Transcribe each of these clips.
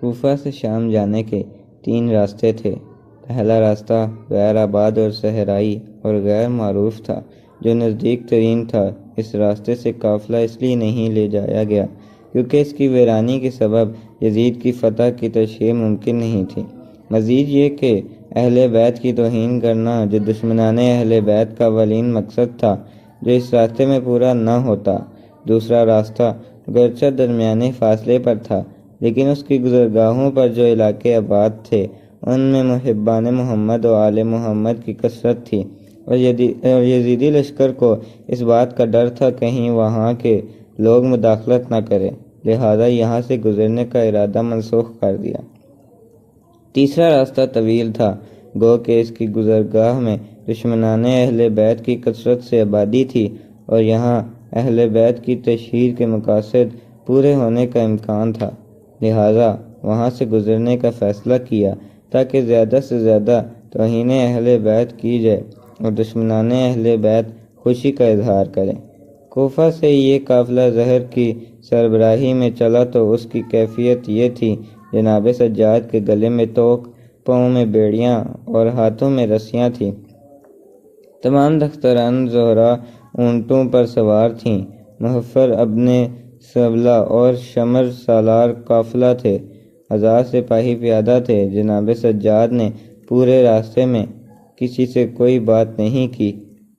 کوفہ سے شام جانے کے 3 راستے تھے۔ پہلا راستہ غیر آباد اور صحرائی اور غیر معروف تھا، جو نزدیک ترین تھا۔ اس راستے سے قافلہ اس لیے نہیں لے جایا گیا کیونکہ اس کی ویرانی کے سبب یزید کی فتح کی تشریح ممکن نہیں تھی۔ مزید یہ کہ اہل بیت کی توہین کرنا، جو دشمنان اہل بیت کا اولین مقصد تھا، جو اس راستے میں پورا نہ ہوتا۔ دوسرا راستہ گرچہ درمیانے فاصلے پر تھا، لیکن اس کی گزرگاہوں پر جو علاقے آباد تھے ان میں محبان محمد و آل محمد کی کثرت تھی، اور یزیدی لشکر کو اس بات کا ڈر تھا کہیں وہاں کے لوگ مداخلت نہ کریں، لہذا یہاں سے گزرنے کا ارادہ منسوخ کر دیا۔ تیسرا راستہ طویل تھا، گو کہ اس کی گزرگاہ میں دشمنان اہل بیت کی کثرت سے آبادی تھی، اور یہاں اہل بیت کی تشہیر کے مقاصد پورے ہونے کا امکان تھا، لہذا وہاں سے گزرنے کا فیصلہ کیا تاکہ زیادہ سے زیادہ توہین اہل بیت کی جائے اور دشمنان اہل بیت خوشی کا اظہار کریں۔ کوفہ سے یہ قافلہ زہر کی سربراہی میں چلا تو اس کی کیفیت یہ تھی: جناب سجاد کے گلے میں توق، پاؤں میں بیڑیاں اور ہاتھوں میں رسیاں تھیں۔ تمام دختران زہرا اونٹوں پر سوار تھیں۔ محفر ابن سبلہ اور شمر سالار قافلہ تھے۔ 1000 سپاہی پیادہ تھے۔ جناب سجاد نے پورے راستے میں کسی سے کوئی بات نہیں کی۔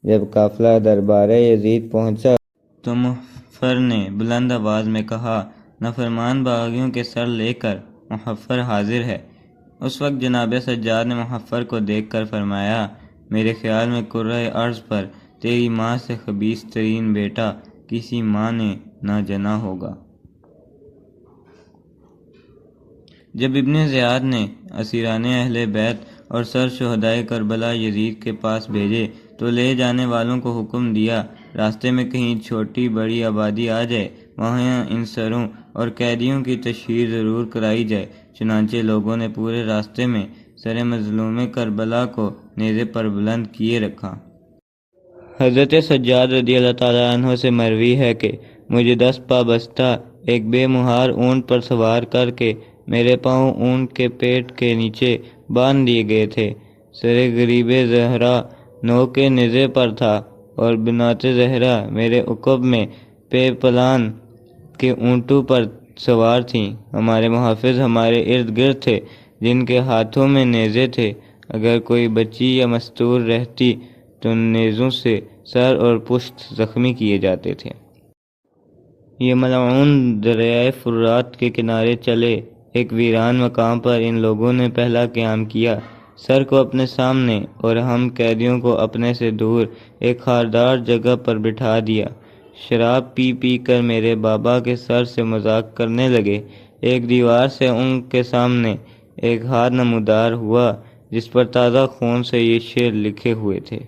جب قافلہ دربار یزید پہنچا تو محفر نے بلند آواز میں کہا: نافرمان باغیوں کے سر لے کر محفر حاضر ہے۔ اس وقت جناب سجاد نے محفر کو دیکھ کر فرمایا: میرے خیال میں کرۂ ارض پر تیری ماں سے خبیث ترین بیٹا کسی ماں نے نہ جنا ہوگا۔ جب ابن زیاد نے اسیران اہل بیت اور سر شہدائے کربلا یزید کے پاس بھیجے تو لے جانے والوں کو حکم دیا، راستے میں کہیں چھوٹی بڑی آبادی آ جائے، وہاں ان سروں اور قیدیوں کی تشہیر ضرور کرائی جائے۔ چنانچہ لوگوں نے پورے راستے میں سر مظلوم کربلا کو نیزے پر بلند کیے رکھا۔ حضرت سجاد رضی اللہ تعالیٰ عنہ سے مروی ہے کہ مجھے 10 پابستہ ایک بے مہار اونٹ پر سوار کر کے میرے پاؤں اونٹ کے پیٹ کے نیچے باندھ دیے گئے تھے۔ سر غریب زہرا نوک نیزے پر تھا اور بنات زہرا میرے عقب میں پے پلان کے اونٹوں پر سوار تھیں۔ ہمارے محافظ ہمارے ارد گرد تھے جن کے ہاتھوں میں نیزے تھے۔ اگر کوئی بچی یا مستور رہتی تو نیزوں سے سر اور پشت زخمی کیے جاتے تھے۔ یہ ملعون دریائے فرات کے کنارے چلے۔ ایک ویران مقام پر ان لوگوں نے پہلا قیام کیا۔ سر کو اپنے سامنے اور ہم قیدیوں کو اپنے سے دور ایک خاردار جگہ پر بٹھا دیا۔ شراب پی پی کر میرے بابا کے سر سے مذاق کرنے لگے۔ ایک دیوار سے ان کے سامنے ایک ہاتھ نمودار ہوا جس پر تازہ خون سے یہ شعر لکھے ہوئے تھے: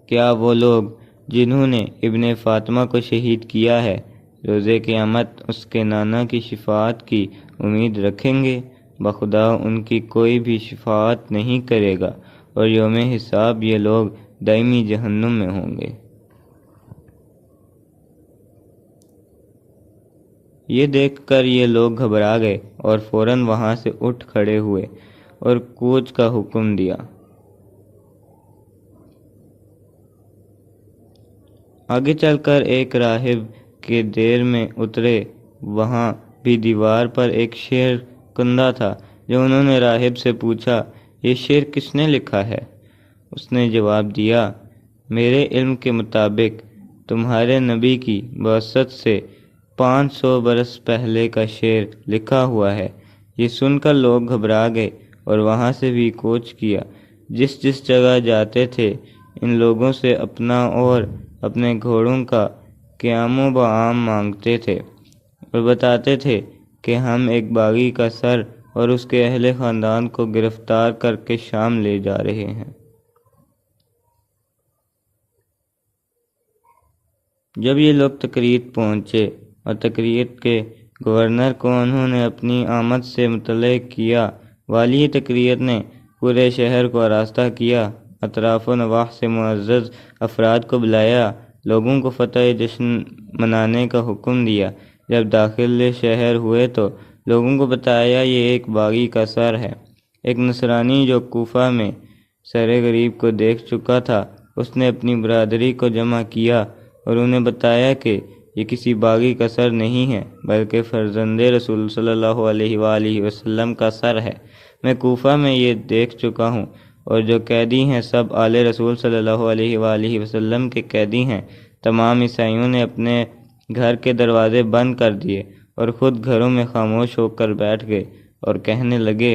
کیا وہ لوگ جنہوں نے ابن فاطمہ کو شہید کیا ہے روز قیامت اس کے نانا کی شفاعت کی امید رکھیں گے؟ بخدا ان کی کوئی بھی شفاعت نہیں کرے گا اور یوم حساب یہ لوگ دائمی جہنم میں ہوں گے۔ یہ دیکھ کر یہ لوگ گھبرا گئے اور فوراً وہاں سے اٹھ کھڑے ہوئے اور کوچ کا حکم دیا۔ آگے چل کر ایک راہب کے دیر میں اترے۔ وہاں بھی دیوار پر ایک شعر کندہ تھا جو انہوں نے راہب سے پوچھا: یہ شعر کس نے لکھا ہے؟ اس نے جواب دیا: میرے علم کے مطابق تمہارے نبی کی بعثت سے 500 برس پہلے کا شعر لکھا ہوا ہے۔ یہ سن کر لوگ گھبرا گئے اور وہاں سے بھی کوچ کیا۔ جس جس جگہ جاتے تھے ان لوگوں سے اپنا اور اپنے گھوڑوں کا قیام و بعام مانگتے تھے اور بتاتے تھے کہ ہم ایک باغی کا سر اور اس کے اہل خاندان کو گرفتار کر کے شام لے جا رہے ہیں۔ جب یہ لوگ تکریت پہنچے اور تکریت کے گورنر کو انہوں نے اپنی آمد سے مطلع کیا، والی تکریت نے پورے شہر کو آراستہ کیا، اطراف و نواح سے معزز افراد کو بلایا، لوگوں کو فتح جشن منانے کا حکم دیا۔ جب داخل شہر ہوئے تو لوگوں کو بتایا یہ ایک باغی کا سر ہے۔ ایک نصرانی جو کوفہ میں سر غریب کو دیکھ چکا تھا، اس نے اپنی برادری کو جمع کیا اور انہیں بتایا کہ یہ کسی باغی کا سر نہیں ہے بلکہ فرزند رسول صلی اللہ علیہ وآلہ وسلم کا سر ہے۔ میں کوفہ میں یہ دیکھ چکا ہوں، اور جو قیدی ہیں سب آل رسول صلی اللہ علیہ وآلہ وسلم کے قیدی ہیں۔ تمام عیسائیوں نے اپنے گھر کے دروازے بند کر دیے اور خود گھروں میں خاموش ہو کر بیٹھ گئے اور کہنے لگے،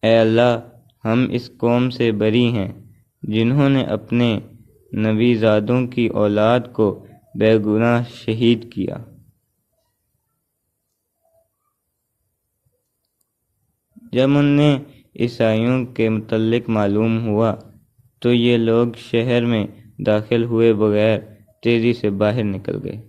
اے اللہ، ہم اس قوم سے بری ہیں جنہوں نے اپنے نبی زادوں کی اولاد کو بے گناہ شہید کیا۔ جب انہیں عیسائیوں کے متعلق معلوم ہوا تو یہ لوگ شہر میں داخل ہوئے بغیر تیزی سے باہر نکل گئے۔